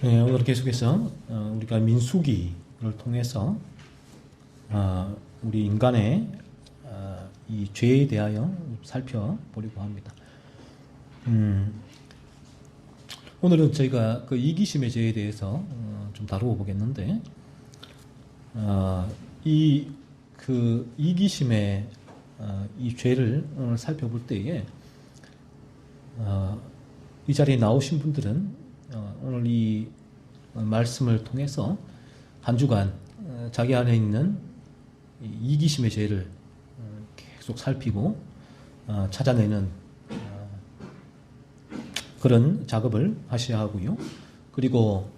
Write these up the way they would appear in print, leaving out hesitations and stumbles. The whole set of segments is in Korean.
네, 오늘 계속해서 우리가 민수기를 통해서 우리 인간의 이 죄에 대하여 살펴보려고 합니다. 오늘은 저희가 그 이기심의 죄에 대해서 좀 다루어 보겠는데, 이 이기심의 이 죄를 오늘 살펴볼 때에 이 자리에 나오신 분들은 오늘 이 말씀을 통해서 한 주간 자기 안에 있는 이기심의 죄를 계속 살피고 찾아내는 그런 작업을 하셔야 하고요. 그리고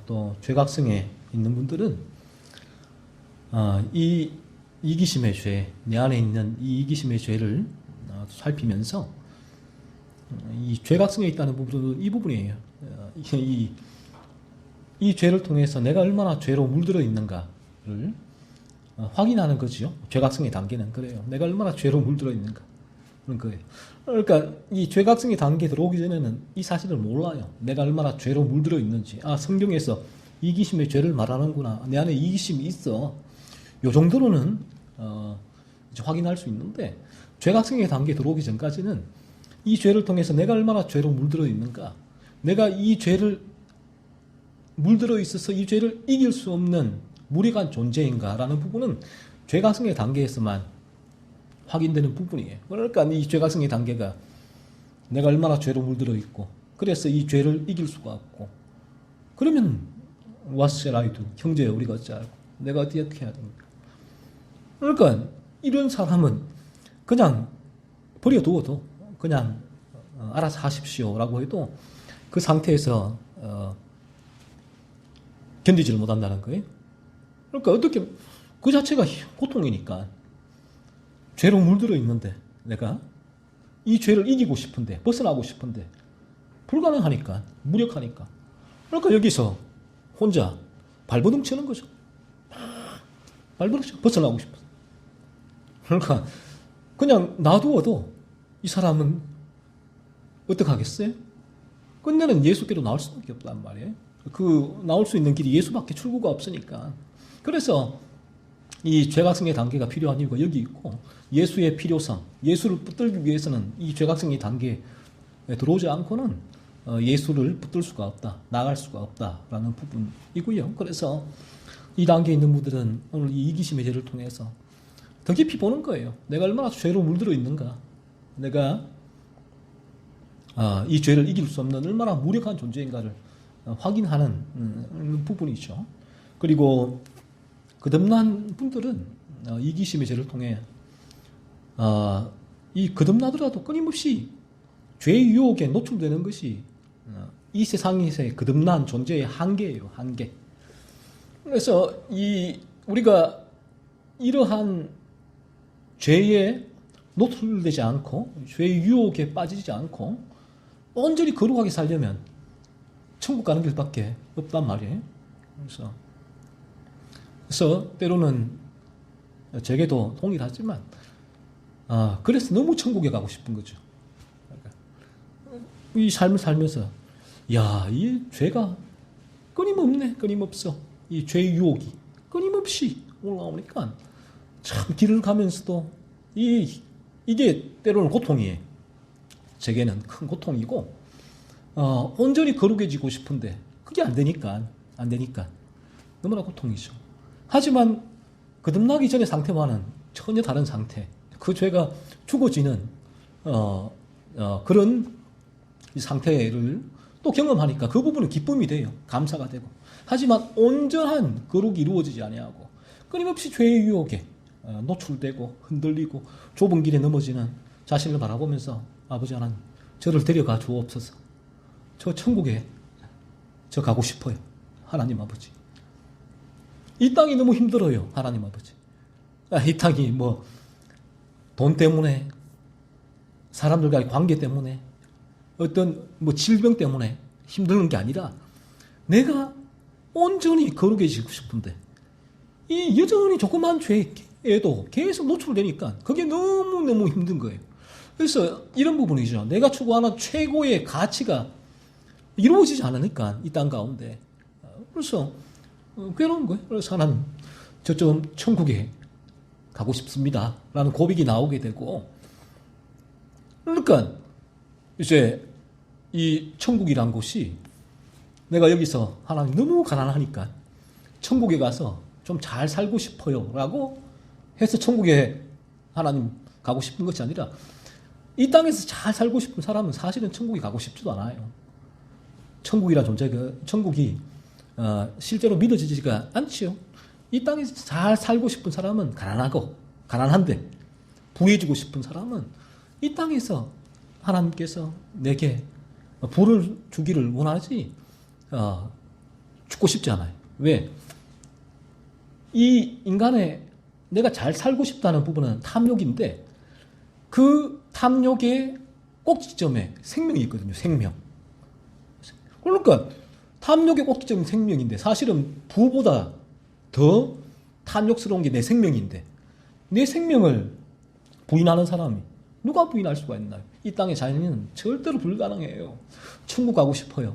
또 죄각성에 있는 분들은 이 이기심의 죄, 내 안에 있는 이 이기심의 죄를 살피면서 이 죄각성에 있다는 부분은 이 부분이에요. 이 죄를 통해서 내가 얼마나 죄로 물들어 있는가를 확인하는 거죠. 죄각성의 단계는 그래요. 내가 얼마나 죄로 물들어 있는가 그런 거예요. 그러니까 이 죄각성의 단계에 들어오기 전에는 이 사실을 몰라요. 내가 얼마나 죄로 물들어 있는지. 성경에서 이기심의 죄를 말하는구나. 내 안에 이기심이 있어. 요 정도로는 이제 확인할 수 있는데, 죄각성의 단계에 들어오기 전까지는 이 죄를 통해서 내가 얼마나 죄로 물들어 있는가, 내가 이 죄를 물들어 있어서 이 죄를 이길 수 없는 무력한 존재인가라는 부분은 죄각성의 단계에서만 확인되는 부분이에요. 그러니까 이 죄각성의 단계가 내가 얼마나 죄로 물들어 있고, 그래서 이 죄를 이길 수가 없고, 그러면 what shall I do? 형제, 우리가 어찌하고 내가 어떻게 해야 됩니까? 그러니까 이런 사람은 그냥 버려두어도 그냥 알아서 하십시오라고 해도 그 상태에서 견디지를 못한다는 거예요. 그러니까 어떻게, 그 자체가 고통이니까. 죄로 물들어 있는데 내가 이 죄를 이기고 싶은데, 벗어나고 싶은데 불가능하니까, 무력하니까. 그러니까 여기서 혼자 발버둥 치는 거죠. 발버둥 쳐, 벗어나고 싶어. 그러니까 그냥 놔두어도 이 사람은 어떡하겠어요? 끝내는 예수께로 나올 수밖에 없단 말이에요. 그 나올 수 있는 길이 예수밖에 출구가 없으니까. 그래서 이 죄각성의 단계가 필요한 이유가 여기 있고, 예수의 필요성, 예수를 붙들기 위해서는 이 죄각성의 단계에 들어오지 않고는 예수를 붙들 수가 없다, 나갈 수가 없다라는 부분이고요. 그래서 이 단계에 있는 분들은 오늘 이 이기심의 죄를 통해서 더 깊이 보는 거예요. 내가 얼마나 죄로 물들어 있는가, 내가 이 죄를 이길 수 없는 얼마나 무력한 존재인가를 확인하는 부분이죠. 그리고 거듭난 분들은 이기심의 죄를 통해 이 거듭나더라도 끊임없이 죄의 유혹에 노출되는 것이 이 세상에서의 거듭난 존재의 한계예요. 한계. 그래서 우리가 이러한 죄에 노출되지 않고, 죄의 유혹에 빠지지 않고 온전히 거룩하게 살려면 천국 가는 길밖에 없단 말이에요. 그래서 때로는 제게도 동일하지만 그래서 너무 천국에 가고 싶은 거죠. 이 삶을 살면서 이 죄가 끊임없어. 이 죄의 유혹이 끊임없이 올라오니까 참 길을 가면서도 이게 때로는 고통이에요. 제게는 큰 고통이고, 온전히 거룩해지고 싶은데 그게 안 되니까 너무나 고통이죠. 하지만 거듭나기 전의 상태와는 전혀 다른 상태, 그 죄가 죽어지는 그런 상태를 또 경험하니까 그 부분은 기쁨이 돼요. 감사가 되고. 하지만 온전한 거룩이 이루어지지 아니하고 끊임없이 죄의 유혹에 노출되고 흔들리고 좁은 길에 넘어지는 자신을 바라보면서, 아버지 하나님, 저를 데려가 주옵소서. 저 천국에 저 가고 싶어요. 하나님 아버지. 이 땅이 너무 힘들어요. 하나님 아버지. 이 땅이 돈 때문에, 사람들과의 관계 때문에, 어떤 질병 때문에 힘드는 게 아니라 내가 온전히 거룩해지고 싶은데 이 여전히 조그만 죄에도 계속 노출되니까 그게 너무너무 힘든 거예요. 그래서 이런 부분이죠. 내가 추구하는 최고의 가치가 이루어지지 않으니까 이 땅 가운데. 그래서 괴로운 거예요. 그래서 하나님, 저 좀 천국에 가고 싶습니다 라는 고백이 나오게 되고, 그러니까 이제 이 천국이란 곳이 내가 여기서 하나님 너무 가난하니까 천국에 가서 좀 잘 살고 싶어요 라고 해서 천국에 하나님 가고 싶은 것이 아니라, 이 땅에서 잘 살고 싶은 사람은 사실은 천국에 가고 싶지도 않아요. 천국이란 존재가, 천국이 실제로 믿어지지가 않지요. 이 땅에서 잘 살고 싶은 사람은 가난한데 부해지고 싶은 사람은 이 땅에서 하나님께서 내게 부를 주기를 원하지 죽고 싶지 않아요. 왜? 이 인간의 내가 잘 살고 싶다는 부분은 탐욕인데, 그 탐욕의 꼭지점에 생명이 있거든요. 생명. 그러니까 탐욕의 꼭지점이 생명인데, 사실은 부보다 더 탐욕스러운 게 내 생명인데, 내 생명을 부인하는 사람이 누가 부인할 수가 있나요? 이 땅의 자연인은 절대로 불가능해요. 천국 가고 싶어요.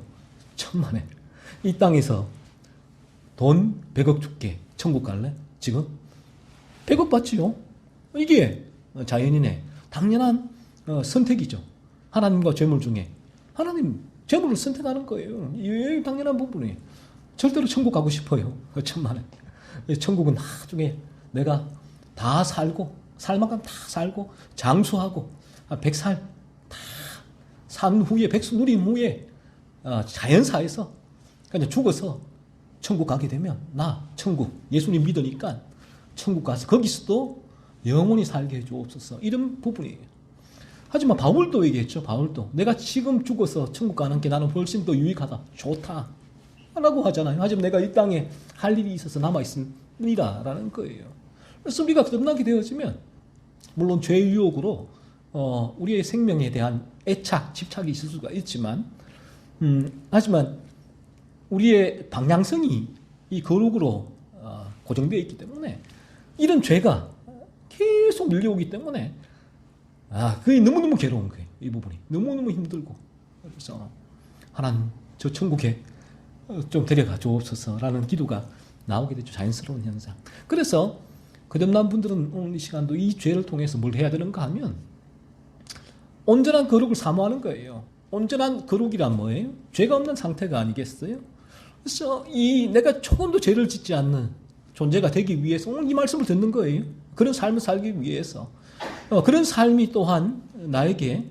천만에. 이 땅에서 돈 100억 줄게. 천국 갈래? 지금? 100억 받지요. 이게 자연인의 당연한 선택이죠. 하나님과 재물 중에. 하나님, 재물을 선택하는 거예요. 이게 당연한 부분이에요. 절대로 천국 가고 싶어요. 천만에. 천국은 나중에 내가 다 살고, 살 만큼 다 살고, 장수하고, 100살 다 산 후에, 백수 누린 후에, 자연사에서, 그냥 죽어서 천국 가게 되면, 나, 천국, 예수님 믿으니까, 천국 가서 거기서도 영원히 살게 해주옵소서. 이런 부분이에요. 하지만 바울도 얘기했죠. 바울도. 내가 지금 죽어서 천국 가는 게 나는 훨씬 더 유익하다. 좋다. 라고 하잖아요. 하지만 내가 이 땅에 할 일이 있어서 남아있습니다. 라는 거예요. 그래서 우리가 거듭나게 되어지면, 물론 죄의 유혹으로 우리의 생명에 대한 애착, 집착이 있을 수가 있지만, 하지만 우리의 방향성이 이 거룩으로 고정되어 있기 때문에, 이런 죄가 계속 밀려오기 때문에 그게 너무너무 괴로운 거예요. 이 부분이 너무너무 힘들고. 그래서 하나님, 저 천국에 좀 데려가 주옵소서라는 기도가 나오게 되죠. 자연스러운 현상. 그래서 거듭난 분들은 오늘 이 시간도 이 죄를 통해서 뭘 해야 되는가 하면, 온전한 거룩을 사모하는 거예요. 온전한 거룩이란 뭐예요? 죄가 없는 상태가 아니겠어요? 그래서 이 내가 조금도 죄를 짓지 않는 존재가 되기 위해서 오늘 이 말씀을 듣는 거예요. 그런 삶을 살기 위해서. 그런 삶이 또한 나에게,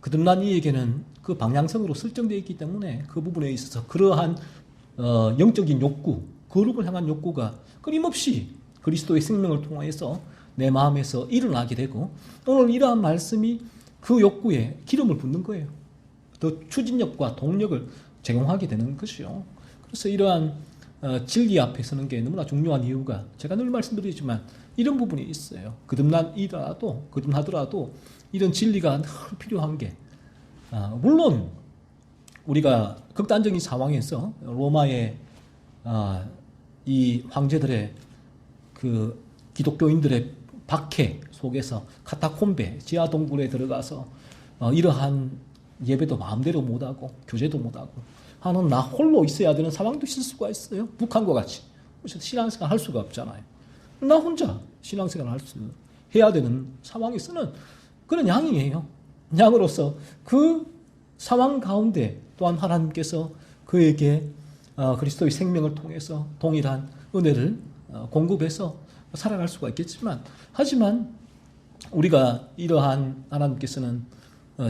거듭난 이에게는 그 방향성으로 설정되어 있기 때문에 그 부분에 있어서 그러한 영적인 욕구, 거룩을 향한 욕구가 끊임없이 그리스도의 생명을 통해서 내 마음에서 일어나게 되고, 오늘 이러한 말씀이 그 욕구에 기름을 붓는 거예요. 더 추진력과 동력을 제공하게 되는 것이요. 그래서 이러한 진리 앞에 서는 게 너무나 중요한 이유가, 제가 늘 말씀드리지만 이런 부분이 있어요. 거듭나더라도 이런 진리가 늘 필요한 게, 물론 우리가 극단적인 상황에서 로마의 이 황제들의 그 기독교인들의 박해 속에서 카타콤베, 지하 동굴에 들어가서 이러한 예배도 마음대로 못하고 교제도 못하고 하는 나 홀로 있어야 되는 상황도 있을 수가 있어요. 북한과 같이. 신앙생활 할 수가 없잖아요. 나 혼자 신앙생활 해야 되는 상황에서는 그런 양이에요. 양으로서 그 상황 가운데 또한 하나님께서 그에게 그리스도의 생명을 통해서 동일한 은혜를 공급해서 살아갈 수가 있겠지만, 하지만 우리가 이러한 하나님께서는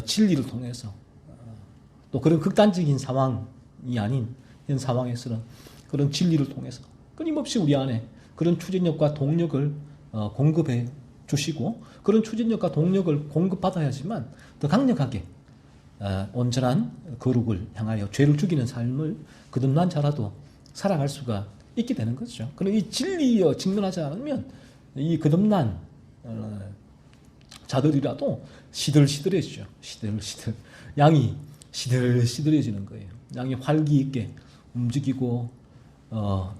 진리를 통해서 또 그런 극단적인 상황이 아닌 이런 상황에서는 그런 진리를 통해서 끊임없이 우리 안에 그런 추진력과 동력을 공급해 주시고, 그런 추진력과 동력을 공급받아야지만 더 강력하게 온전한 거룩을 향하여 죄를 죽이는 삶을 거듭난 자라도 살아갈 수가 있게 되는 거죠. 그럼 이 진리에 직면하지 않으면 이 거듭난 자들이라도 시들시들해지죠. 시들시들. 양이 시들시들해지는 거예요. 양이 활기 있게 움직이고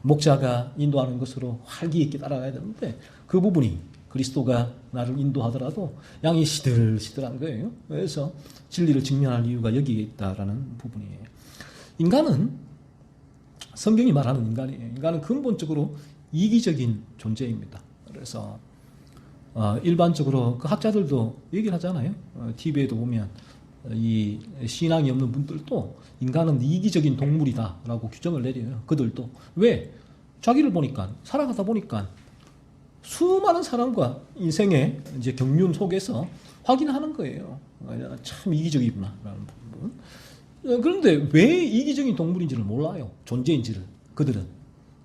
목자가 인도하는 것으로 활기 있게 따라가야 되는데, 그 부분이 그리스도가 나를 인도하더라도 양이 시들시들한 거예요. 그래서 진리를 직면할 이유가 여기에 있다라는 부분이에요. 인간은 성경이 말하는 인간이에요. 인간은 근본적으로 이기적인 존재입니다. 그래서 일반적으로 그 학자들도 얘기를 하잖아요. TV에도 보면 이 신앙이 없는 분들도 인간은 이기적인 동물이다라고 규정을 내려요. 그들도. 왜? 자기를 보니까, 살아가다 보니까 수많은 사람과 인생의 이제 경륜 속에서 확인하는 거예요. 참 이기적이구나라는 부분. 그런데 왜 이기적인 동물인지를 몰라요. 존재인지를. 그들은.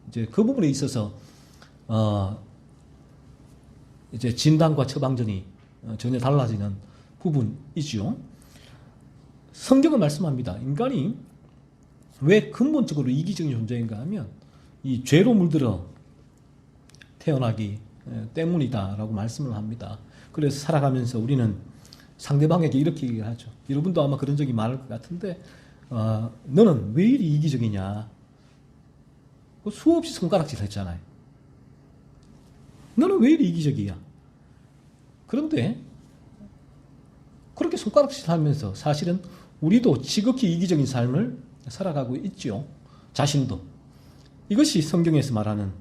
이제 그 부분에 있어서, 이제 진단과 처방전이 전혀 달라지는 부분이죠. 성경은 말씀합니다. 인간이 왜 근본적으로 이기적인 존재인가 하면 이 죄로 물들어 태어나기 때문이다라고 말씀을 합니다. 그래서 살아가면서 우리는 상대방에게 이렇게 얘기하죠. 여러분도 아마 그런 적이 많을 것 같은데 너는 왜 이리 이기적이냐? 수없이 손가락질 했잖아요. 너는 왜 이리 이기적이야? 그런데 그렇게 손가락질 하면서 사실은 우리도 지극히 이기적인 삶을 살아가고 있죠. 자신도. 이것이 성경에서 말하는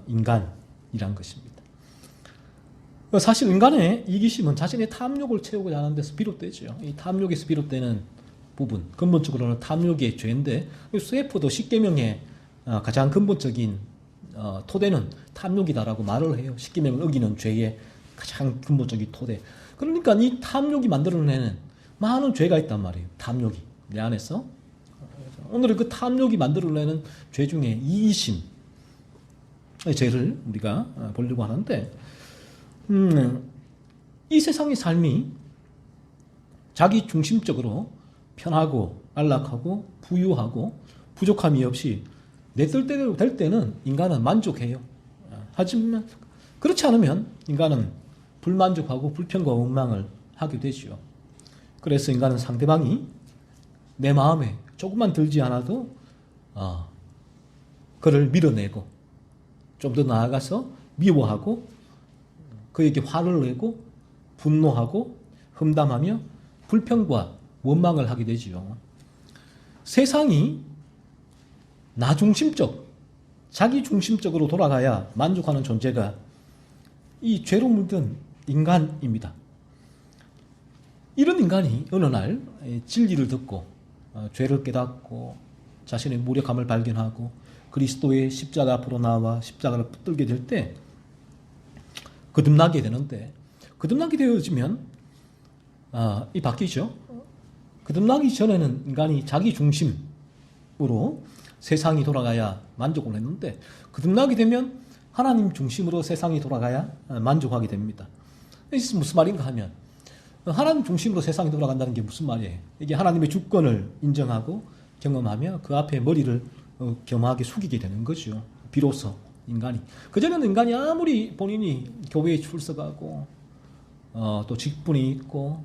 인간이란 것입니다. 사실 인간의 이기심은 자신의 탐욕을 채우고자 하는 데서 비롯되죠. 이 탐욕에서 비롯되는 부분, 근본적으로는 탐욕의 죄인데 세포도 십계명의 가장 근본적인 토대는 탐욕이다라고 말을 해요. 십계명을 어기는 죄의 가장 근본적인 토대. 그러니까 이 탐욕이 만들어내는 많은 죄가 있단 말이에요. 탐욕이 내 안에서. 오늘은 그 탐욕이 만들어내는 죄 중에 이기심의 죄를 우리가 보려고 하는데 이 세상의 삶이 자기 중심적으로 편하고 안락하고 부유하고 부족함이 없이 내 뜻대로 될 때는 인간은 만족해요. 하지만 그렇지 않으면 인간은 불만족하고 불평과 원망을 하게 되죠. 그래서 인간은 상대방이 내 마음에 조금만 들지 않아도 그를 밀어내고 좀 더 나아가서 미워하고 그에게 화를 내고 분노하고 험담하며 불평과 원망을 하게 되지요. 세상이 나 중심적, 자기 중심적으로 돌아가야 만족하는 존재가 이 죄로 물든 인간입니다. 이런 인간이 어느 날 진리를 듣고 죄를 깨닫고 자신의 무력함을 발견하고 그리스도의 십자가 앞으로 나와 십자가를 붙들게 될 때 거듭나게 되는데 거듭나게 되어지면 이 바뀌죠. 거듭나기 전에는 인간이 자기 중심으로 세상이 돌아가야 만족을 했는데 거듭나게 되면 하나님 중심으로 세상이 돌아가야 만족하게 됩니다. 이게 무슨 말인가 하면 하나님 중심으로 세상이 돌아간다는 게 무슨 말이에요? 이게 하나님의 주권을 인정하고 경험하며 그 앞에 머리를 겸하게 숙이게 되는 거죠. 비로소 인간이. 그전에는 인간이 아무리 본인이 교회에 출석하고 또 직분이 있고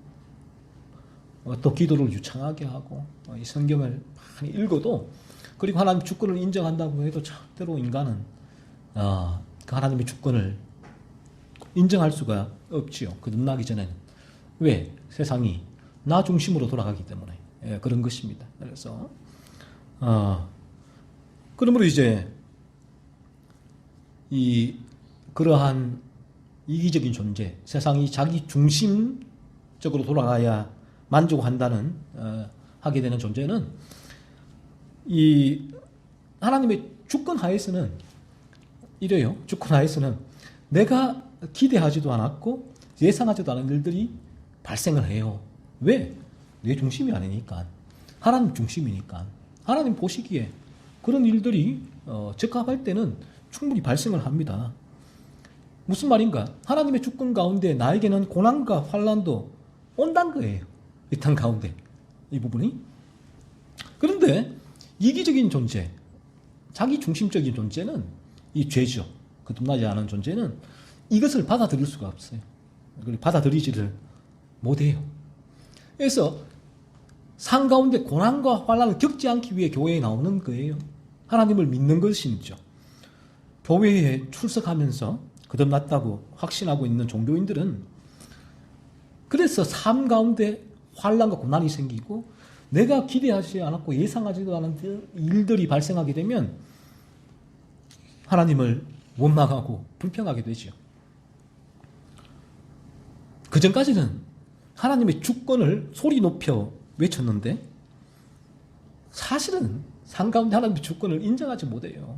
또 기도를 유창하게 하고 이 성경을 많이 읽어도 그리고 하나님 주권을 인정한다고 해도 절대로 인간은 그 하나님의 주권을 인정할 수가 없지요. 거듭나기 전에는. 왜? 세상이 나 중심으로 돌아가기 때문에 그런 것입니다. 그래서 그러므로 이제 그러한 이기적인 존재, 세상이 자기 중심적으로 돌아가야 만족한다는 하게 되는 존재는 이 하나님의 주권 하에서는 이래요. 주권 하에서는 내가 기대하지도 않았고 예상하지도 않은 일들이 발생을 해요. 왜? 내 중심이 아니니까. 하나님 중심이니까. 하나님 보시기에 그런 일들이 적합할 때는 충분히 발생을 합니다. 무슨 말인가? 하나님의 주권 가운데 나에게는 고난과 환난도 온다는 거예요. 이 땅 가운데. 이 부분이. 그런데 이기적인 존재, 자기 중심적인 존재는 이 죄죠. 거듭나지 않은 존재는 이것을 받아들일 수가 없어요. 그걸 받아들이지를 못해요. 그래서 상 가운데 고난과 환난을 겪지 않기 위해 교회에 나오는 거예요. 하나님을 믿는 것이죠. 교회에 출석하면서 거듭났다고 확신하고 있는 종교인들은 그래서 삶 가운데 환난과 고난이 생기고 내가 기대하지 않았고 예상하지도 않은 일들이 발생하게 되면 하나님을 원망하고 불평하게 되죠. 그 전까지는 하나님의 주권을 소리 높여 외쳤는데 사실은 삶 가운데 하나님의 주권을 인정하지 못해요.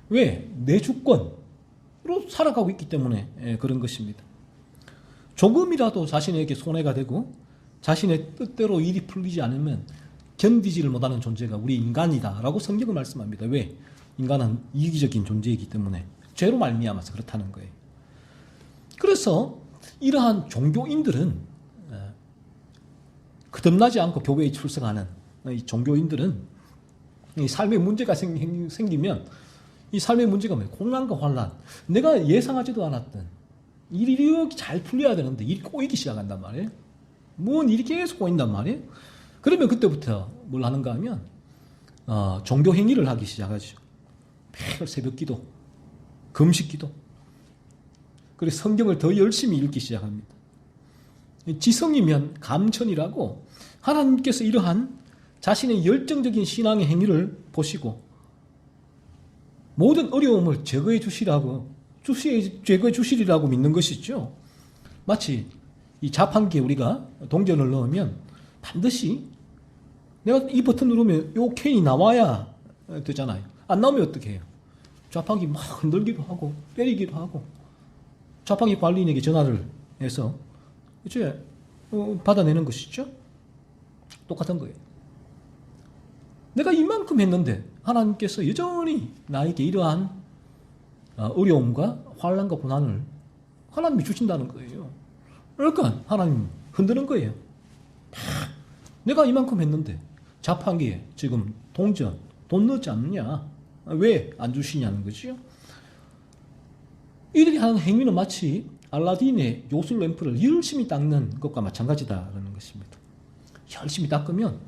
왜? 내 주권으로 살아가고 있기 때문에 그런 것입니다. 조금이라도 자신에게 손해가 되고 자신의 뜻대로 일이 풀리지 않으면 견디지를 못하는 존재가 우리 인간이다라고 성경은 말씀합니다. 왜? 인간은 이기적인 존재이기 때문에 죄로 말미암아서 그렇다는 거예요. 그래서 이러한 종교인들은 거듭나지 않고 교회에 출석하는 이 종교인들은 이 삶의 문제가 생기면 이 삶의 문제가 뭐예요? 공난과 환난. 내가 예상하지도 않았던 일이 이렇게 잘 풀려야 되는데 일이 꼬이기 시작한단 말이에요. 뭔 일이 계속 꼬인단 말이에요. 그러면 그때부터 뭘 하는가 하면 종교 행위를 하기 시작하죠. 매일 새벽 기도, 금식 기도, 그리고 성경을 더 열심히 읽기 시작합니다. 지성이면 감천이라고 하나님께서 이러한 자신의 열정적인 신앙의 행위를 보시고 모든 어려움을 제거해 주시리라고 믿는 것이죠. 마치 이 자판기에 우리가 동전을 넣으면 반드시 내가 이 버튼 누르면 요 캔이 나와야 되잖아요. 안 나오면 어떻게 해요? 자판기 막 흔들기도 하고 때리기도 하고 자판기 관리인에게 전화를 해서 이제 받아내는 것이죠. 똑같은 거예요. 내가 이만큼 했는데 하나님께서 여전히 나에게 이러한 어려움과 환난과 고난을 하나님이 주신다는 거예요. 그러니까 하나님 흔드는 거예요. 내가 이만큼 했는데 자판기에 지금 동전, 돈 넣지 않느냐? 왜 안 주시냐는 거죠. 이들이 하는 행위는 마치 알라딘의 요술 램프를 열심히 닦는 것과 마찬가지다라는 것입니다. 열심히 닦으면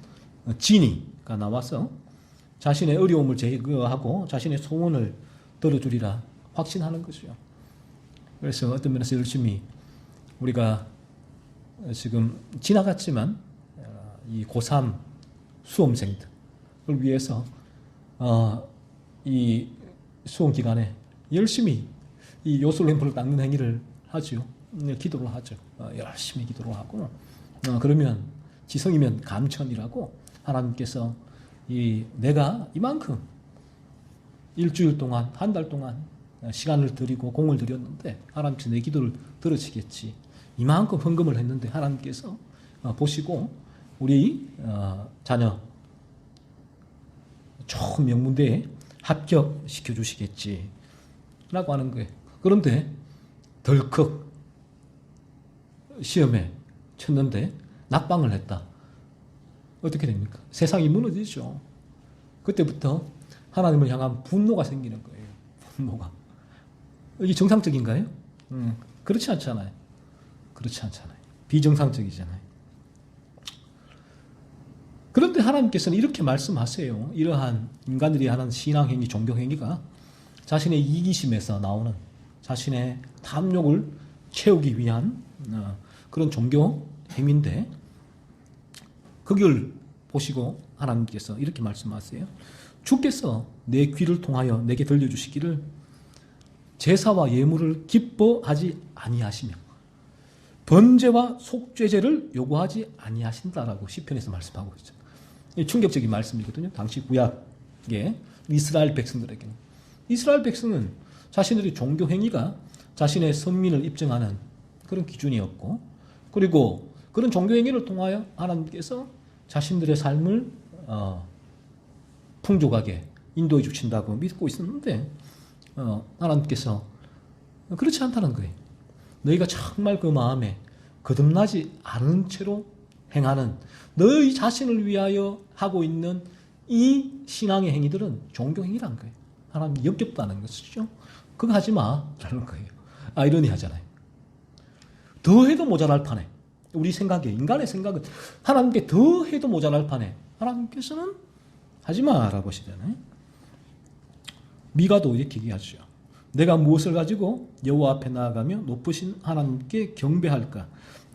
지니가 나와서 자신의 어려움을 제거하고 자신의 소원을 들어주리라 확신하는 거죠. 그래서 어떤 면에서 열심히 우리가 지금 지나갔지만 이 고3 수험생들을 위해서 이 수험 기간에 열심히 이 요술 램프를 닦는 행위를 하죠. 기도를 하죠. 열심히 기도를 하고 그러면 지성이면 감천이라고 하나님께서 내가 이만큼 일주일 동안 한 달 동안 시간을 들이고 공을 들였는데 하나님께서 내 기도를 들으시겠지. 이만큼 헌금을 했는데 하나님께서 보시고 우리 자녀 좋은 명문대에 합격시켜 주시겠지 라고 하는 거예요. 그런데 덜컥 시험에 쳤는데 낙방을 했다. 어떻게 됩니까? 세상이 무너지죠. 그때부터 하나님을 향한 분노가 생기는 거예요. 분노가. 이게 정상적인가요? 그렇지 않잖아요. 그렇지 않잖아요. 비정상적이잖아요. 그런데 하나님께서는 이렇게 말씀하세요. 이러한 인간들이 하는 신앙행위, 종교행위가 자신의 이기심에서 나오는 자신의 탐욕을 채우기 위한 그런 종교행위인데 그걸 보시고 하나님께서 이렇게 말씀하세요. 주께서 내 귀를 통하여 내게 들려주시기를 제사와 예물을 기뻐하지 아니하시며 번제와 속죄제를 요구하지 아니하신다라고 시편에서 말씀하고 있죠. 충격적인 말씀이거든요. 당시 구약의 이스라엘 백성들에게는. 이스라엘 백성은 자신들의 종교 행위가 자신의 선민을 입증하는 그런 기준이었고 그리고 그런 종교 행위를 통하여 하나님께서 자신들의 삶을 풍족하게 인도해 주신다고 믿고 있었는데 하나님께서 그렇지 않다는 거예요. 너희가 정말 그 마음에 거듭나지 않은 채로 행하는 너희 자신을 위하여 하고 있는 이 신앙의 행위들은 종교행위라는 거예요. 하나님이 역겹다는 것이죠. 그거 하지 마라는 거예요. 아이러니하잖아요. 더 해도 모자랄 판에 우리 생각에 인간의 생각은 하나님께 더 해도 모자랄 판에 하나님께서는 하지 마라고 하시잖아요. 미가도 이렇게 얘기하죠. 내가 무엇을 가지고 여호와 앞에 나아가며 높으신 하나님께 경배할까?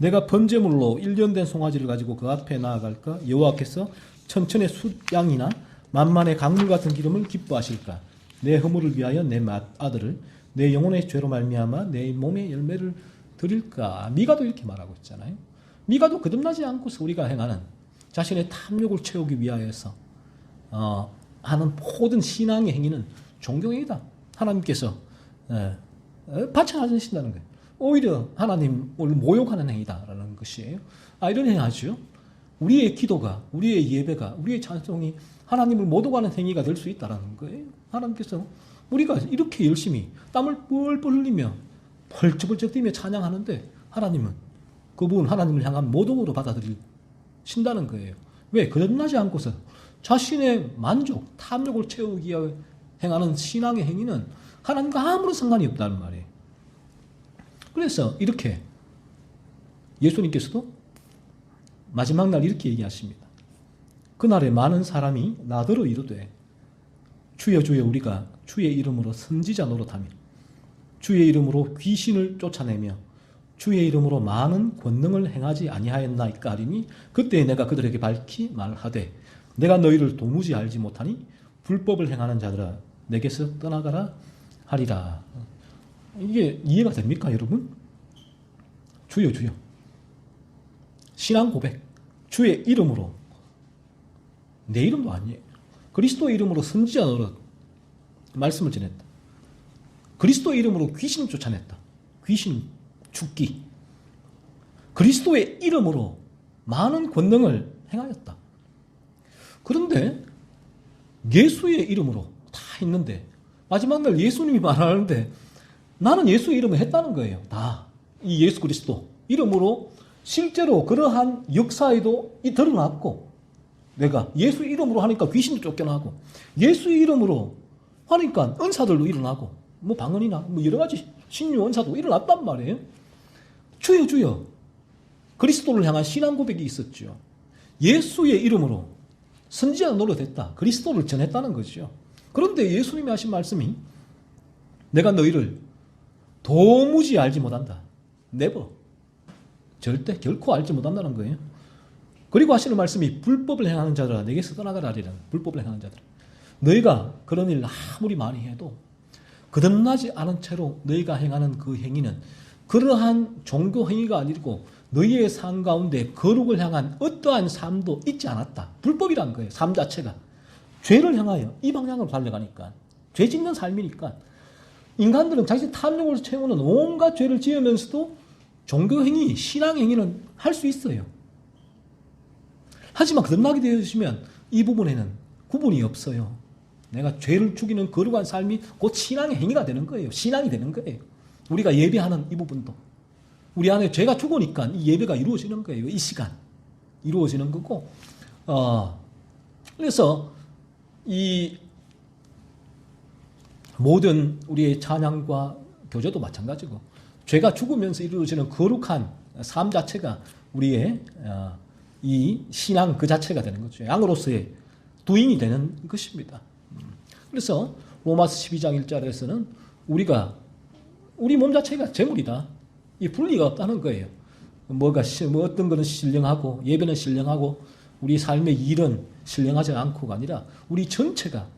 내가 번제물로 1년 된 송아지를 가지고 그 앞에 나아갈까? 여호와께서 천천의 숫양이나 만만의 강물 같은 기름을 기뻐하실까? 내 허물을 위하여 내 아들을 내 영혼의 죄로 말미암아 내 몸의 열매를 드릴까? 미가도 이렇게 말하고 있잖아요. 미가도 거듭나지 않고서 우리가 행하는 자신의 탐욕을 채우기 위하여서 하는 모든 신앙의 행위는 종교행위다. 하나님께서 받지 않으신다는 거예요. 오히려 하나님을 모욕하는 행위다라는 것이에요. 이런 행위 하죠. 우리의 기도가, 우리의 예배가, 우리의 찬송이 하나님을 모독하는 행위가 될 수 있다는 거예요. 하나님께서 우리가 이렇게 열심히 땀을 뻘뻘 흘리며 펄쩍펄쩍 뛰며 찬양하는데 하나님은 그분 하나님을 향한 모독으로 받아들이신다는 거예요. 왜? 거듭나지 않고서 자신의 만족, 탐욕을 채우기 위해 행하는 신앙의 행위는 하나님과 아무런 상관이 없다는 말이에요. 그래서 이렇게 예수님께서도 마지막 날 이렇게 얘기하십니다. 그날에 많은 사람이 나더러 이르되 주여 주여 우리가 주의 이름으로 선지자 노릇하며 주의 이름으로 귀신을 쫓아내며 주의 이름으로 많은 권능을 행하지 아니하였나이까 하리니 그때 내가 그들에게 밝히 말하되 내가 너희를 도무지 알지 못하니 불법을 행하는 자들아 내게서 떠나가라 하리라. 이게 이해가 됩니까 여러분? 주여 주여 신앙 고백 주의 이름으로 내 이름도 아니에요. 그리스도 이름으로 선지자 노릇 말씀을 전했다. 그리스도 이름으로 귀신 쫓아냈다. 귀신 죽기. 그리스도의 이름으로 많은 권능을 행하였다. 그런데 예수의 이름으로 다 했는데 마지막 날 예수님이 말하는데 나는 예수의 이름을 했다는 거예요. 다. 이 예수 그리스도 이름으로 실제로 그러한 역사에도 드러났고 내가 예수 이름으로 하니까 귀신도 쫓겨나고 예수 이름으로 하니까 은사들도 일어나고 뭐 방언이나 뭐 여러 가지 신유 은사도 일어났단 말이에요. 주여 주여 그리스도를 향한 신앙 고백이 있었죠. 예수의 이름으로 선지자 노릇했다. 그리스도를 전했다는 거죠. 그런데 예수님이 하신 말씀이 내가 너희를 도무지 알지 못한다. never. 절대 결코 알지 못한다는 거예요. 그리고 하시는 말씀이 불법을 행하는 자들아 내게서 떠나가라 하리라. 불법을 행하는 자들아. 너희가 그런 일 아무리 많이 해도 거듭나지 않은 채로 너희가 행하는 그 행위는 그러한 종교 행위가 아니고 너희의 삶 가운데 거룩을 향한 어떠한 삶도 있지 않았다. 불법이란 거예요. 삶 자체가. 죄를 향하여 이 방향으로 달려가니까. 죄 짓는 삶이니까. 인간들은 자기 탐욕을 채우는 온갖 죄를 지으면서도 종교 행위, 신앙 행위는 할 수 있어요. 하지만 거듭나게 되시면 이 부분에는 구분이 없어요. 내가 죄를 죽이는 거룩한 삶이 곧 신앙의 행위가 되는 거예요. 신앙이 되는 거예요. 우리가 예배하는 이 부분도. 우리 안에 죄가 죽으니까 이 예배가 이루어지는 거예요. 이 시간. 이루어지는 거고. 그래서 이 모든 우리의 찬양과 교제도 마찬가지고 죄가 죽으면서 이루어지는 거룩한 삶 자체가 우리의 이 신앙 그 자체가 되는 거죠. 양으로서의 도인이 되는 것입니다. 그래서 로마서 12장 1절에서는 우리 몸 자체가 제물이다. 이 분리가 없다는 거예요. 뭐 어떤 거는 신령하고 예배는 신령하고 우리 삶의 일은 신령하지 않고가 아니라 우리 전체가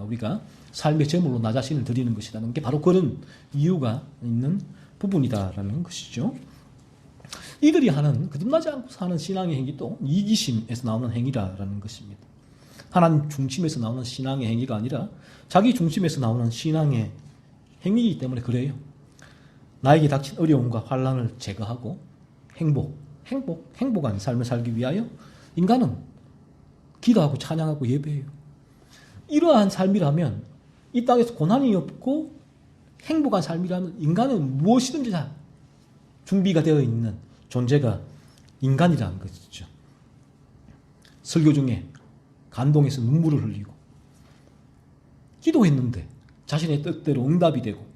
우리가 삶의 제물로 나 자신을 드리는 것이라는 게 바로 그런 이유가 있는 부분이다라는 것이죠. 이들이 하는 거듭나지 않고서 하는 신앙의 행위도 이기심에서 나오는 행위라는 것입니다. 하나님 중심에서 나오는 신앙의 행위가 아니라 자기 중심에서 나오는 신앙의 행위이기 때문에 그래요. 나에게 닥친 어려움과 환난을 제거하고 행복한 삶을 살기 위하여 인간은 기도하고 찬양하고 예배해요. 이러한 삶이라면 이 땅에서 고난이 없고 행복한 삶이라면 인간은 무엇이든지 다 준비가 되어 있는 존재가 인간이라는 것이죠. 설교 중에 감동해서 눈물을 흘리고 기도했는데 자신의 뜻대로 응답이 되고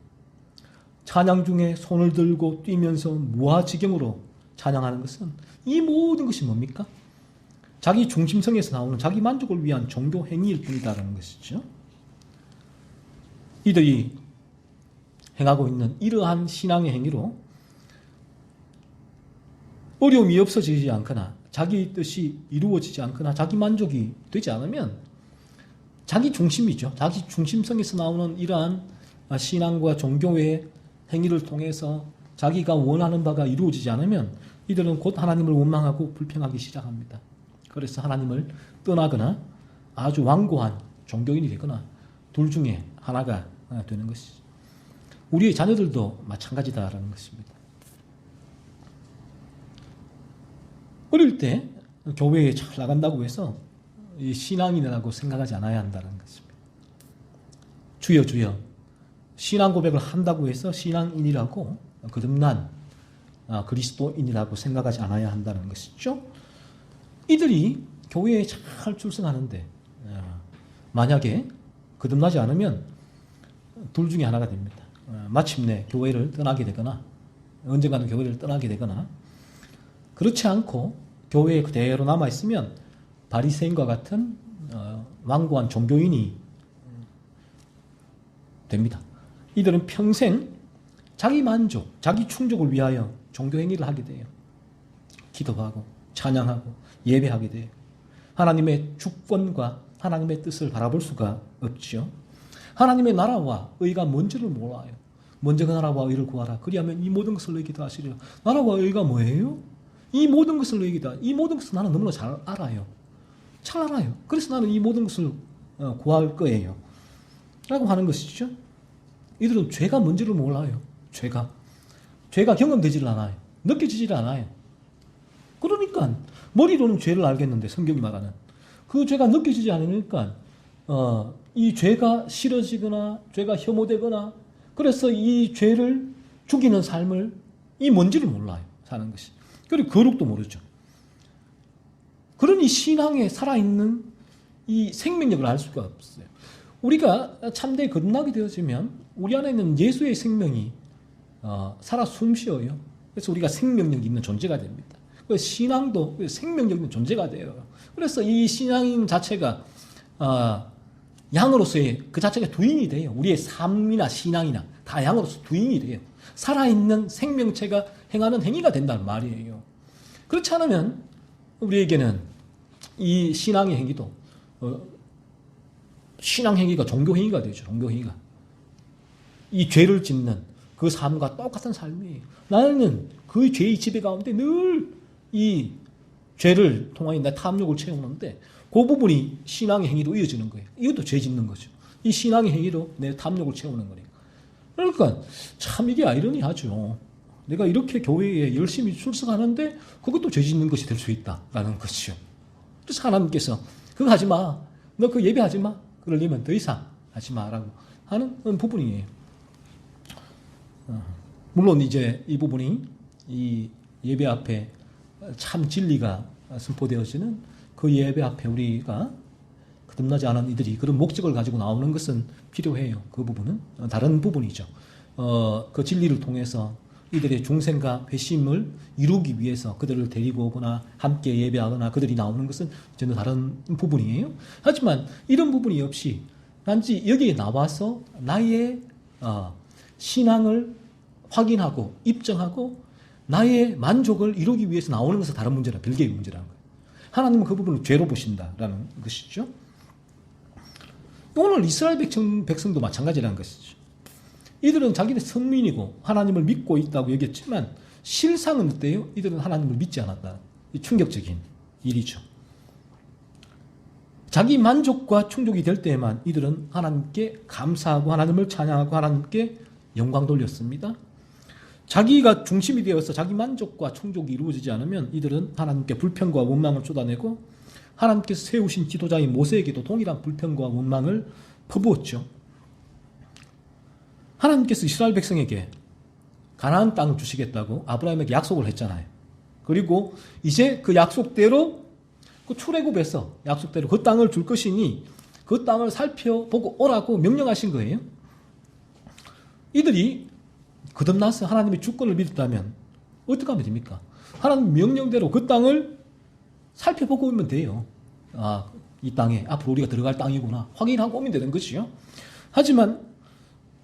찬양 중에 손을 들고 뛰면서 무아지경으로 찬양하는 것은 이 모든 것이 뭡니까? 자기 중심성에서 나오는 자기 만족을 위한 종교 행위일 뿐이다라는 것이죠. 이들이 행하고 있는 이러한 신앙의 행위로 어려움이 없어지지 않거나 자기 뜻이 이루어지지 않거나 자기 만족이 되지 않으면 자기 중심이죠. 자기 중심성에서 나오는 이러한 신앙과 종교의 행위를 통해서 자기가 원하는 바가 이루어지지 않으면 이들은 곧 하나님을 원망하고 불평하기 시작합니다. 그래서 하나님을 떠나거나 아주 완고한 종교인이 되거나 둘 중에 하나가 되는 것이죠. 우리의 자녀들도 마찬가지다라는 것입니다. 어릴 때 교회에 잘 나간다고 해서 신앙인이라고 생각하지 않아야 한다는 것입니다. 주여 주여 신앙 고백을 한다고 해서 신앙인이라고 거듭난 그리스도인이라고 생각하지 않아야 한다는 것이죠. 이들이 교회에 잘 출석하는데 만약에 거듭나지 않으면 둘 중에 하나가 됩니다. 마침내 교회를 떠나게 되거나 언젠가는 교회를 떠나게 되거나 그렇지 않고 교회에 그대로 남아있으면 바리새인과 같은 완고한 종교인이 됩니다. 이들은 평생 자기 만족, 자기 충족을 위하여 종교 행위를 하게 돼요. 기도하고 찬양하고 예배하게 돼요. 하나님의 주권과 하나님의 뜻을 바라볼 수가 없죠. 하나님의 나라와 의가 뭔지를 몰라요. 먼저 그 나라와 의를 구하라. 그리하면 이 모든 것을 너희에게 더하시리라. 나라와 의가 뭐예요? 이 모든 것을 너희에게 더. 이 모든 것을 나는 너무나 잘 알아요. 잘 알아요. 그래서 나는 이 모든 것을 구할 거예요. 라고 하는 것이죠. 이들은 죄가 뭔지를 몰라요. 죄가 경험되지를 않아요. 느껴지지를 않아요. 그러니까 머리로는 죄를 알겠는데 성경이 말하는 그 죄가 느껴지지 않으니까 이 죄가 싫어지거나 죄가 혐오되거나 그래서 이 죄를 죽이는 삶을 이 뭔지를 몰라요. 사는 것이. 그리고 거룩도 모르죠. 그러니 신앙에 살아있는 이 생명력을 알 수가 없어요. 우리가 참되게 거듭나게 되어지면 우리 안에 있는 예수의 생명이 살아 숨쉬어요. 그래서 우리가 생명력 있는 존재가 됩니다. 신앙도 생명력 있는 존재가 돼요. 그래서 이 신앙인 자체가 양으로서의 그 자체가 두인이 돼요. 우리의 삶이나 신앙이나 다 양으로서 두인이 돼요. 살아있는 생명체가 행하는 행위가 된다는 말이에요. 그렇지 않으면 우리에게는 이 신앙의 행위도 신앙 행위가 종교 행위가 되죠. 종교 행위가 이 죄를 짓는 그 삶과 똑같은 삶이에요. 나는 그 죄의 지배 가운데 늘 이 죄를 통하여 내 탐욕을 채우는데 그 부분이 신앙의 행위로 이어지는 거예요. 이것도 죄 짓는 거죠. 이 신앙의 행위로 내 탐욕을 채우는 거니까. 그러니까 참 이게 아이러니하죠. 내가 이렇게 교회에 열심히 출석하는데 그것도 죄 짓는 것이 될 수 있다라는 것이죠. 그래서 하나님께서 그거 하지 마. 너 그 예배하지 마. 그러려면 더 이상 하지 마라고 하는 부분이에요. 물론 이제 이 부분이 이 예배 앞에 참 진리가 선포되어지는 그 예배 앞에 우리가 거듭나지 않은 이들이 그런 목적을 가지고 나오는 것은 필요해요. 그 부분은 다른 부분이죠. 그 진리를 통해서 이들의 중생과 회심을 이루기 위해서 그들을 데리고 오거나 함께 예배하거나 그들이 나오는 것은 전혀 다른 부분이에요. 하지만 이런 부분이 없이 단지 여기에 나와서 나의 신앙을 확인하고 입증하고 나의 만족을 이루기 위해서 나오는 것은 다른 문제라, 별개의 문제라는 거예요. 하나님은 그 부분을 죄로 보신다라는 것이죠. 오늘 이스라엘 백성도 마찬가지라는 것이죠. 이들은 자기들 선민이고 하나님을 믿고 있다고 얘기했지만 실상은 어때요? 이들은 하나님을 믿지 않았다. 충격적인 일이죠. 자기 만족과 충족이 될 때에만 이들은 하나님께 감사하고 하나님을 찬양하고 하나님께 영광 돌렸습니다. 자기가 중심이 되어서 자기 만족과 충족이 이루어지지 않으면 이들은 하나님께 불평과 원망을 쏟아내고 하나님께서 세우신 지도자인 모세에게도 동일한 불평과 원망을 퍼부었죠. 하나님께서 이스라엘 백성에게 가나안 땅을 주시겠다고 아브라함에게 약속을 했잖아요. 그리고 이제 그 약속대로 그 출애굽에서 약속대로 그 땅을 줄 것이니 그 땅을 살펴보고 오라고 명령하신 거예요. 이들이 거듭나서 하나님의 주권을 믿었다면 어떻게 하면 됩니까? 하나님 명령대로 그 땅을 살펴보고 오면 돼요. 이 땅에 앞으로 우리가 들어갈 땅이구나 확인하고 오면 되는 것이요. 하지만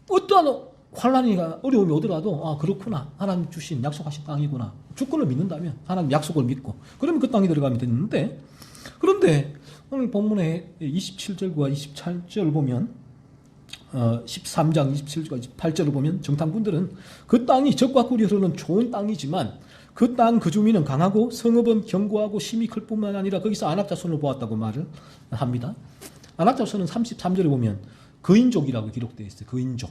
어떠한 환란이가 어려움이 오더라도 아 그렇구나 하나님 주신 약속하신 땅이구나 주권을 믿는다면 하나님 약속을 믿고 그러면 그 땅에 들어가면 되는데 그런데 오늘 본문의 27절과 28절을 보면 13장 27절과 28절을 보면 정탐꾼들은 그 땅이 적과 꿀이 흐르는 좋은 땅이지만 그 땅 그 주민은 강하고 성읍은 견고하고 심이 클 뿐만 아니라 거기서 안악자손을 보았다고 말을 합니다. 안악자손은 33절에 보면 거인족이라고 기록되어 있어요. 거인족.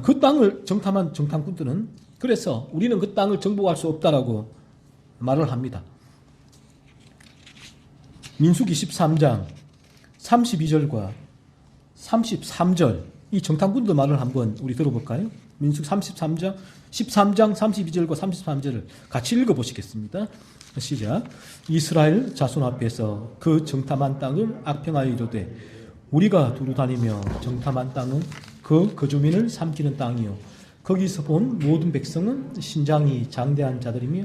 그 땅을 정탐한 정탐꾼들은 그래서 우리는 그 땅을 정복할 수 없다라고 말을 합니다. 민수기 13장 32절과 33절 이 정탐꾼들 말을 한번 우리 들어볼까요? 민수기 13장 32절과 33절을 같이 읽어보시겠습니다. 시작. 이스라엘 자손 앞에서 그 정탐한 땅을 악평하여 이르되 우리가 두루 다니며 정탐한 땅은 그 거주민을 삼키는 땅이요 거기서 본 모든 백성은 신장이 장대한 자들이며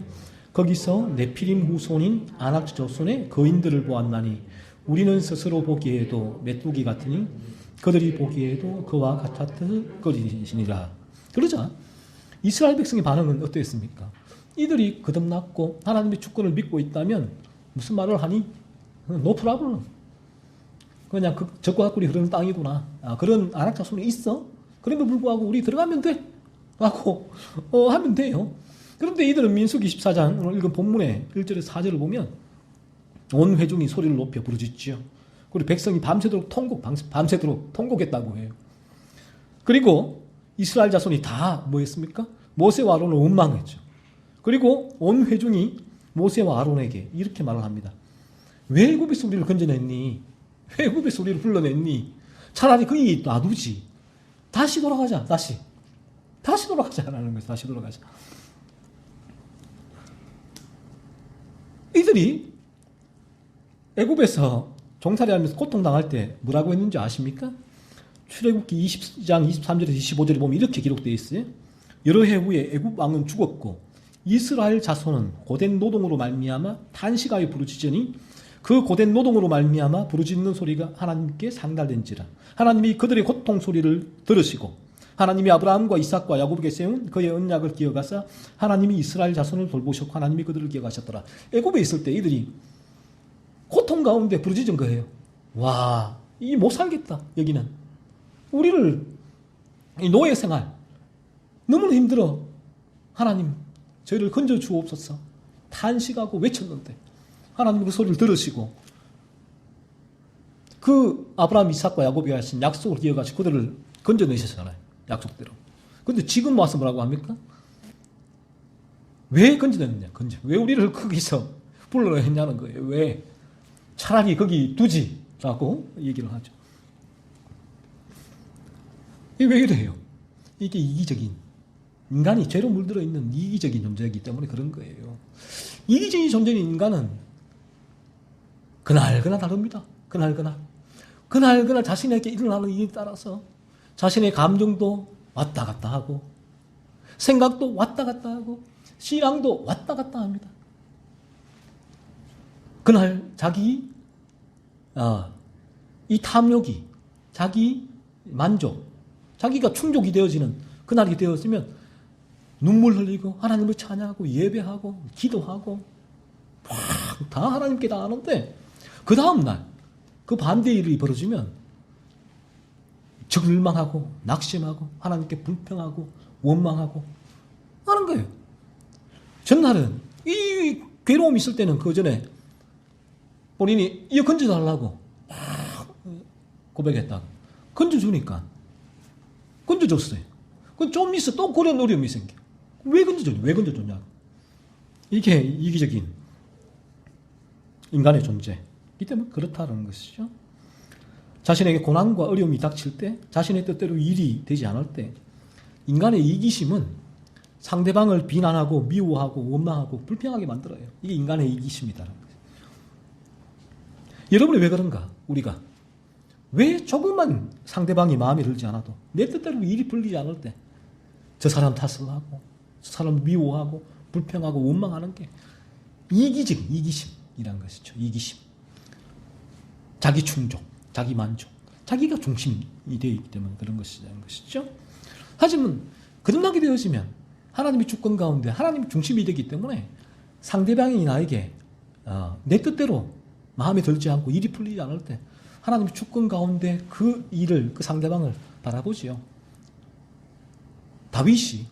거기서 네피림 후손인 아낙 자손의 거인들을 보았나니 우리는 스스로 보기에도 메뚜기 같으니 그들이 보기에도 그와 같았으리라. 그러자 이스라엘 백성의 반응은 어땠습니까? 이들이 거듭났고 하나님의 주권을 믿고 있다면 무슨 말을 하니? No problem. 그냥 그 적과 꿀이 흐르는 땅이구나. 그런 아낙 자손이 있어? 그럼에도 불구하고 우리 들어가면 돼. 라고 하면 돼요. 그런데 이들은 민수기 24장 오늘 읽은 본문의 1절에서 4절을 보면 온 회중이 소리를 높여 부르짖지요. 그리고 백성이 밤새도록 통곡했다고 해요. 그리고 이스라엘 자손이 다 뭐 했습니까? 모세와 아론을 원망했죠. 그리고 온 회중이 모세와 아론에게 이렇게 말을 합니다. 왜 애굽에서 우리를 건져냈니? 왜 애굽에서 우리를 불러냈니? 차라리 거기 놔두지. 다시 돌아가자. 다시 돌아가자라는 거예요. 다시 돌아가자. 이들이 애굽에서 종살이하면서 고통당할 때 뭐라고 했는지 아십니까? 출애굽기 20장 23절에서 25절에 보면 이렇게 기록되어 있어요. 여러 해 후에 애굽 왕은 죽었고 이스라엘 자손은 고된 노동으로 말미암아 탄식하여 부르짖으니 그 고된 노동으로 말미암아 부르짖는 소리가 하나님께 상달된지라. 하나님이 그들의 고통 소리를 들으시고 하나님이 아브라함과 이삭과 야곱에게 세운 그의 언약을 기억하사 하나님이 이스라엘 자손을 돌보셨고 하나님이 그들을 기억하셨더라. 애굽에 있을 때 이들이 고통 가운데 부르짖은 거예요. 와, 이 못 살겠다. 여기는 우리를 이 노예 생활 너무나 힘들어. 하나님 저희를 건져 주옵소서. 탄식하고 외쳤는데 하나님 그 소리를 들으시고 그 아브라함, 이삭과 야곱이 하신 약속을 기억하시고 그들을 건져내셨잖아요. 약속대로. 근데 지금 와서 뭐라고 합니까? 왜 건져냈느냐? 왜 우리를 거기서 불러냈냐는 거예요. 왜? 차라리 거기 두지라고 얘기를 하죠. 이게 왜 이래요? 이게 이기적인, 인간이 죄로 물들어 있는 이기적인 존재이기 때문에 그런 거예요. 이기적인 존재인 인간은 그날그날 다릅니다. 그날 자신에게 일어나는 일에 따라서 자신의 감정도 왔다 갔다 하고 생각도 왔다 갔다 하고 신앙도 왔다 갔다 합니다. 그날 자기 이 탐욕이 자기 만족, 자기가 충족이 되어지는 그날이 되었으면 눈물 흘리고 하나님을 찬양하고 예배하고 기도하고 다 하나님께 다 하는데 그 다음날 그 반대의 일이 벌어지면 절망하고 낙심하고 하나님께 불평하고 원망하고 하는 거예요. 전날은 이 괴로움이 있을 때는 그 전에 본인이 이거 건져달라고 고백했다고 건져주니까 건져줬어요. 좀 있어 또 그런 어려움이 생겨. 왜 건져줬냐고. 이게 이기적인 인간의 존재이기 때문에 그렇다는 것이죠. 자신에게 고난과 어려움이 닥칠 때, 자신의 뜻대로 일이 되지 않을 때 인간의 이기심은 상대방을 비난하고 미워하고 원망하고 불평하게 만들어요. 이게 인간의 이기심이다라는 거죠. 여러분이 왜 그런가? 우리가 왜 조금만 상대방이 마음에 들지 않아도 내 뜻대로 일이 풀리지 않을 때 저 사람 탓을 하고 저 사람 미워하고 불평하고 원망하는 게 이기심이란 것이죠. 이기심. 자기 충족, 자기 만족, 자기가 중심이 되어 있기 때문에 그런 것이라는 것이죠. 하지만 거듭나게 되어지면 하나님의 주권 가운데 하나님이 중심이 되기 때문에 상대방이 나에게 내 뜻대로 마음에 들지 않고 일이 풀리지 않을 때 하나님의 주권 가운데 그 일을, 그 상대방을 바라보지요. 다윗이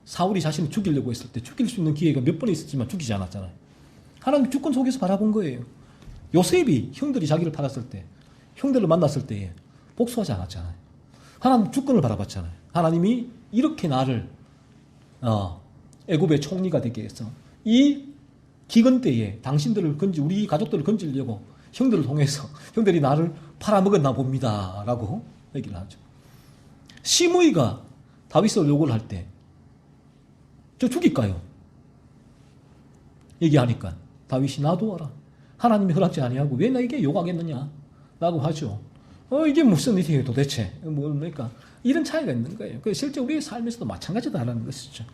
사울이 자신을 죽이려고 했을 때 죽일 수 있는 기회가 몇 번 있었지만 죽이지 않았잖아요. 하나님 주권 속에서 바라본 거예요. 요셉이 형들이 자기를 팔았을 때, 형들을 만났을 때에 복수하지 않았잖아요. 하나님 주권을 바라봤잖아요. 하나님이 이렇게 나를 애굽의 총리가 되게 해서 이 기근 때에 당신들을 우리 가족들을 건지려고 형들을 통해서 형들이 나를 팔아먹었나 봅니다 라고 얘기를 하죠. 시므이가 다윗을 욕을 할 때 저 죽일까요? 얘기하니까 다윗이 놔두어라. 하나님이 허락지 아니하고 왜 나에게 욕하겠느냐 라고 하죠. 이게 무슨 일이에요 도대체. 뭡니까? 이런 차이가 있는 거예요. 실제 우리의 삶에서도 마찬가지다라는 것이죠.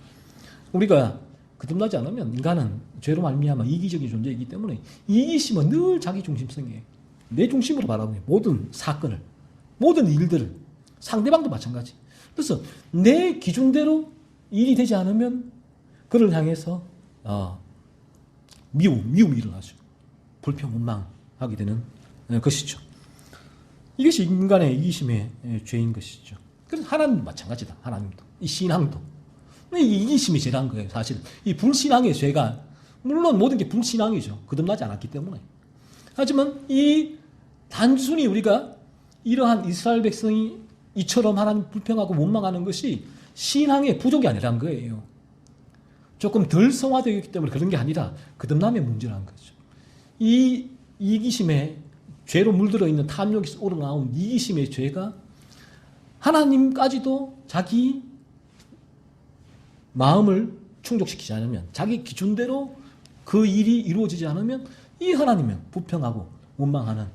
우리가 거듭나지 않으면 인간은 죄로 말미암아 이기적인 존재이기 때문에 이기심은 늘 자기 중심성이에요. 내 중심으로 바라보는 모든 사건을, 모든 일들을, 상대방도 마찬가지. 그래서 내 기준대로 일이 되지 않으면 그를 향해서 미움이 일어나죠. 불평, 원망하게 되는 것이죠. 이것이 인간의 이기심의 죄인 것이죠. 그래서 하나님도 마찬가지다. 하나님도. 이 신앙도. 이 이기심이 죄란 거예요. 사실 이 불신앙의 죄가 물론 모든 게 불신앙이죠. 거듭나지 않았기 때문에. 하지만 이 단순히 우리가 이러한 이스라엘 백성이 이처럼 하나님 불평하고 원망하는 것이 신앙의 부족이 아니란 거예요. 조금 덜 성화되어 있기 때문에 그런 게 아니라 거듭남의 문제라는 거죠. 이 이기심의 죄로 물들어 있는 탐욕에서 우러나온 이기심의 죄가 하나님까지도 자기 마음을 충족시키지 않으면, 자기 기준대로 그 일이 이루어지지 않으면 이 하나님은 불평하고 원망하는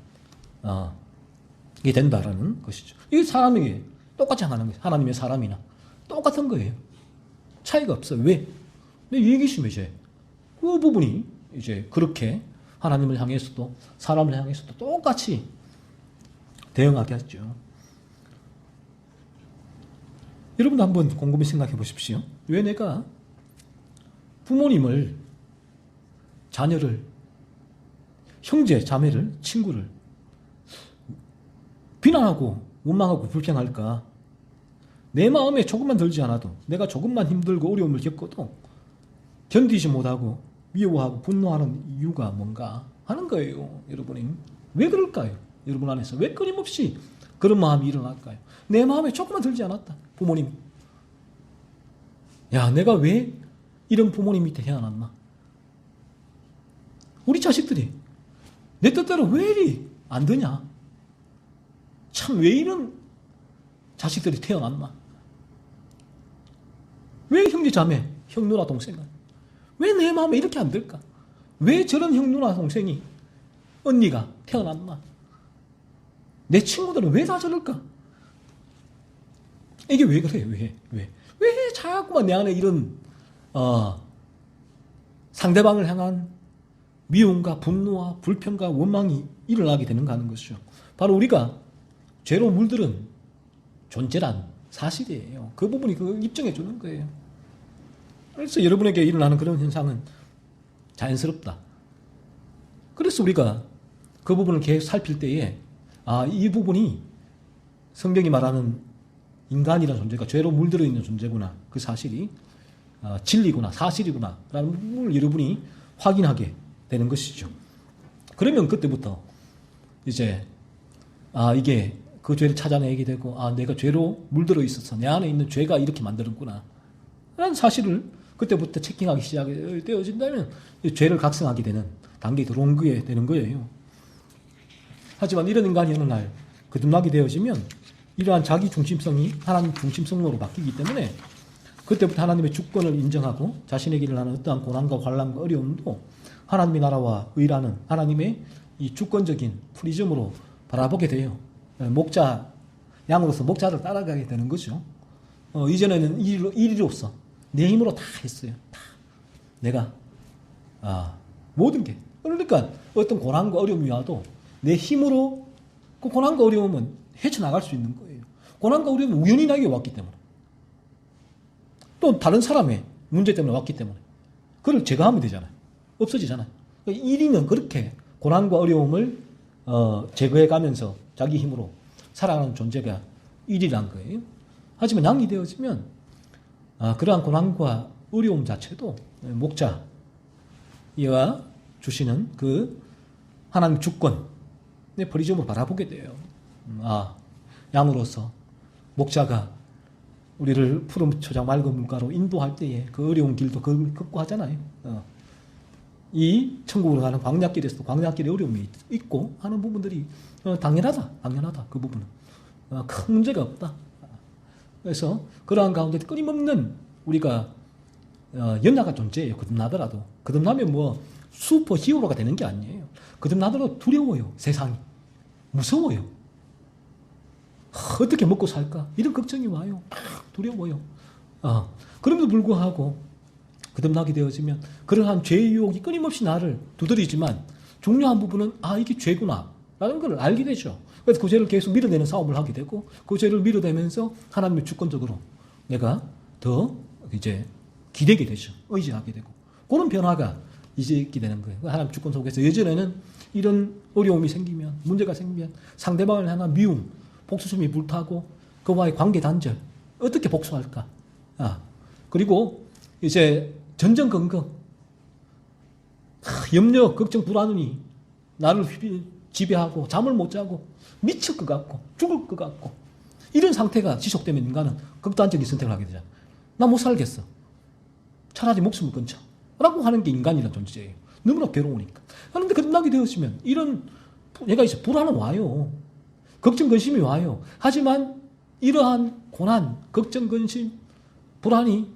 게 된다라는 것이죠. 이게 사람에게 똑같이 하는 거예요. 하나님의 사람이나 똑같은 거예요. 차이가 없어요. 왜? 내 이기심의 죄. 그 부분이 이제 그렇게 하나님을 향해서도 사람을 향해서도 똑같이 대응하게 하죠. 여러분도 한번 곰곰이 생각해 보십시오. 왜 내가 부모님을, 자녀를, 형제, 자매를, 친구를 비난하고 원망하고 불평할까? 내 마음에 조금만 들지 않아도, 내가 조금만 힘들고 어려움을 겪어도 견디지 못하고 미워하고 분노하는 이유가 뭔가 하는 거예요. 여러분이 왜 그럴까요? 여러분 안에서 왜 끊임없이 그런 마음이 일어날까요? 내 마음에 조금만 들지 않았다. 부모님, 야, 내가 왜 이런 부모님 밑에 태어났나? 우리 자식들이 내 뜻대로 왜 이리 안 되냐? 참, 왜 이런 자식들이 태어났나? 왜 형제 자매, 형 누나 동생은 왜 내 마음에 이렇게 안 들까? 왜 저런 형 누나 동생이, 언니가 태어났나? 내 친구들은 왜 다 저럴까? 이게 왜 그래요? 왜 자꾸만 내 안에 이런 상대방을 향한 미움과 분노와 불평과 원망이 일어나게 되는가 하는 것이죠. 바로 우리가 죄로 물들은 존재란 사실이에요. 그 부분이 그걸 입증해 주는 거예요. 그래서 여러분에게 일어나는 그런 현상은 자연스럽다. 그래서 우리가 그 부분을 계속 살필 때에 이 부분이 성경이 말하는 인간이라는 존재가 죄로 물들어 있는 존재구나. 그 사실이 진리구나, 사실이구나 라는 부분을 여러분이 확인하게 되는 것이죠. 그러면 그때부터 이제 이게 그 죄를 찾아내게 되고 내가 죄로 물들어 있어서 내 안에 있는 죄가 이렇게 만들었구나 라는 사실을 그때부터 체킹하기 시작되어진다면 죄를 각성하게 되는 단계에 들어오게 되는 거예요. 하지만 이런 인간이 어느 날 거듭나게 되어지면 이러한 자기 중심성이 하나님 중심성으로 바뀌기 때문에 그때부터 하나님의 주권을 인정하고 자신에게 일어나는 어떠한 고난과 환난과 어려움도 하나님의 나라와 의라는 하나님의 이 주권적인 프리즘으로 바라보게 돼요. 목자, 양으로서 목자를 따라가게 되는 거죠. 이전에는 일이로서 내 힘으로 다 했어요. 다. 내가 모든 게. 그러니까 어떤 고난과 어려움이 와도 내 힘으로 그 고난과 어려움은 헤쳐나갈 수 있는 거예요. 고난과 어려움이 우연히 나에게 왔기 때문에, 또 다른 사람의 문제 때문에 왔기 때문에 그걸 제거하면 되잖아요. 없어지잖아요. 그러니까 1인은 그렇게 고난과 어려움을 제거해 가면서 자기 힘으로 살아가는 존재가 1이란 거예요. 하지만 양이 되어지면 그러한 고난과 어려움 자체도 목자가 주시는 그 하나님 주권의 프리즘으로 바라보게 돼요. 양으로서 목자가 우리를 푸른 초장 맑은 물가로 인도할 때에 그 어려운 길도 걷고 하잖아요. 이 천국으로 가는 광야길에서도 광야길에 어려움이 있고 하는 부분들이 당연하다. 그 부분은 큰 문제가 없다. 그래서 그러한 가운데 끊임없는 우리가 연약한 존재예요. 거듭나더라도. 거듭나면 뭐 슈퍼 히어로가 되는 게 아니에요. 거듭나더라도 두려워요. 세상이. 무서워요. 어떻게 먹고 살까? 이런 걱정이 와요. 두려워요. 그럼에도 불구하고 거듭나게 되어지면 그러한 죄의 유혹이 끊임없이 나를 두드리지만 중요한 부분은 이게 죄구나 라는 걸 알게 되죠. 그래서 그 죄를 계속 밀어내는 싸움을 하게 되고 그 죄를 밀어내면서 하나님의 주권적으로 내가 더 이제 기대게 되죠. 의지하게 되고 그런 변화가 이제 있게 되는 거예요. 하나님 주권 속에서 예전에는 이런 어려움이 생기면 문제가 생기면 상대방을 향한 미움, 복수심이 불타고 그와의 관계 단절 어떻게 복수할까? 그리고 이제 전전긍긍 염려, 걱정, 불안이 나를 지배하고 잠을 못 자고 미칠 것 같고 죽을 것 같고 이런 상태가 지속되면 인간은 극단적인 선택을 하게 되잖아. 나 못 살겠어. 차라리 목숨을 끊자. 라고 하는 게 인간이라는 존재예요. 너무나 괴로우니까. 그런데 거듭나게 되었으면 이런 얘가 있어. 불안은 와요. 걱정, 근심이 와요. 하지만 이러한 고난, 걱정, 근심, 불안이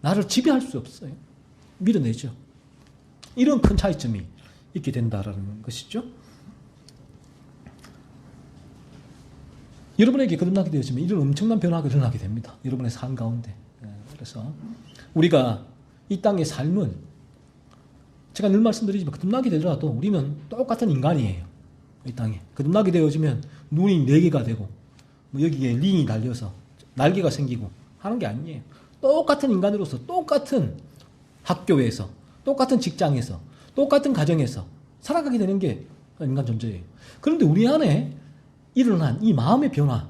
나를 지배할 수 없어요. 밀어내죠. 이런 큰 차이점이 있게 된다는 것이죠. 여러분에게 거듭나게 되었지만 이런 엄청난 변화가 일어나게 됩니다. 여러분의 삶 가운데. 그래서 우리가 이 땅의 삶은 제가 늘 말씀드리지만 거듭나게 되더라도 우리는 똑같은 인간이에요. 이 땅에. 거듭나게 되어지면 눈이 4개가 되고 여기에 링이 달려서 날개가 생기고 하는 게 아니에요. 똑같은 인간으로서 똑같은 학교에서 똑같은 직장에서 똑같은 가정에서 살아가게 되는 게 인간 존재예요. 그런데 우리 안에 일어난 이 마음의 변화는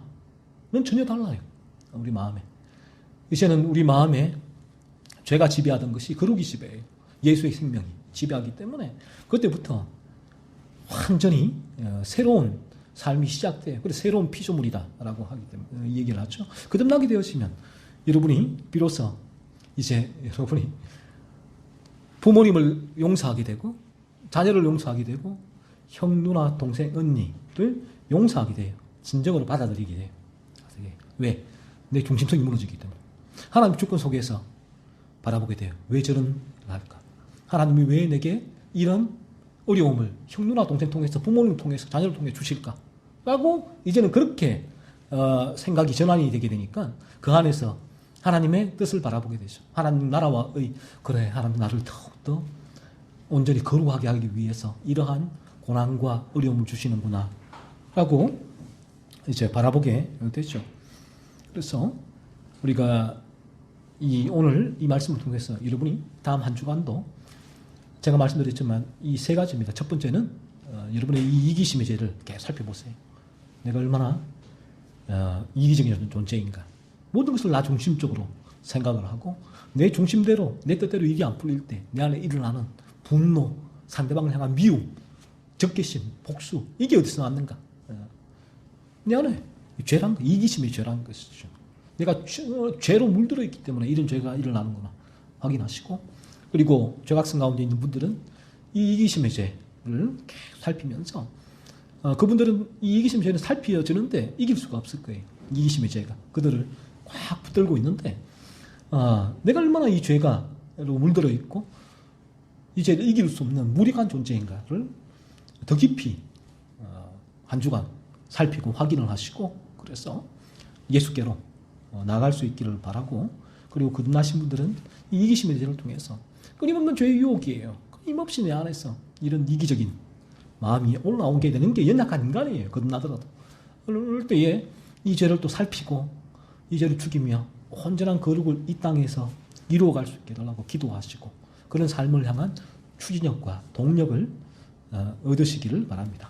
전혀 달라요. 우리 마음에. 이제는 우리 마음에 죄가 지배하던 것이 거룩이 지배해요. 예수의 생명이 지배하기 때문에 그때부터 완전히 새로운 삶이 시작돼요. 그래서 새로운 피조물이다라고 하기 때문에 얘기를 하죠. 거듭나게 되어지면 여러분이 비로소 이제 여러분이 부모님을 용서하게 되고 자녀를 용서하게 되고 형, 누나, 동생, 언니를 용서하게 돼요. 진정으로 받아들이게 돼요. 왜? 내 중심성이 무너지기 때문에. 하나님 주권 속에서 바라보게 돼요. 왜 저런 일을 할까? 하나님이 왜 내게 이런 어려움을 형, 누나, 동생 통해서 부모님 통해서 자녀를 통해 주실까? 라고 이제는 그렇게 생각이 전환이 되게 되니까 그 안에서 하나님의 뜻을 바라보게 되죠. 하나님 나라와 그래 하나님 나를 더욱더 온전히 거룩하게 하기 위해서 이러한 고난과 어려움을 주시는구나 라고 이제 바라보게 되죠. 그래서 우리가 오늘 이 말씀을 통해서 여러분이 다음 한 주간도 제가 말씀드렸지만 이 3가지입니다. 첫 번째는 여러분의 이 이기심의 죄를 계속 살펴보세요. 내가 얼마나 이기적인 존재인가. 모든 것을 나 중심적으로 생각을 하고 내 중심대로 내 뜻대로 일이 안 풀릴 때 내 안에 일어나는 분노, 상대방을 향한 미움, 적개심, 복수 이게 어디서 났는가. 내 안에 죄란 거, 이기심의 죄라는 것이죠. 내가 죄로 물들어 있기 때문에 이런 죄가 일어나는구나 확인하시고 그리고 죄각성 가운데 있는 분들은 이 이기심의 죄를 계속 살피면서 그분들은 이 이기심의 죄는 살피어지는데 이길 수가 없을 거예요. 이기심의 죄가 그들을 꽉 붙들고 있는데 내가 얼마나 이 죄가 물들어 있고 이 죄를 이길 수 없는 무력한 존재인가를 더 깊이 한 주간 살피고 확인을 하시고 그래서 예수께로 나아갈 수 있기를 바라고 그리고 거듭나신 분들은 이 이기심의 죄를 통해서 끊임없는 죄의 유혹이에요. 끊임없이 내 안에서 이런 이기적인 마음이 올라오게 되는 게 연약한 인간이에요. 거듭나더라도. 그럴 때에 이 죄를 또 살피고 이 죄를 죽이며 온전한 거룩을 이 땅에서 이루어갈 수 있게 해달라고 기도하시고 그런 삶을 향한 추진력과 동력을 얻으시기를 바랍니다.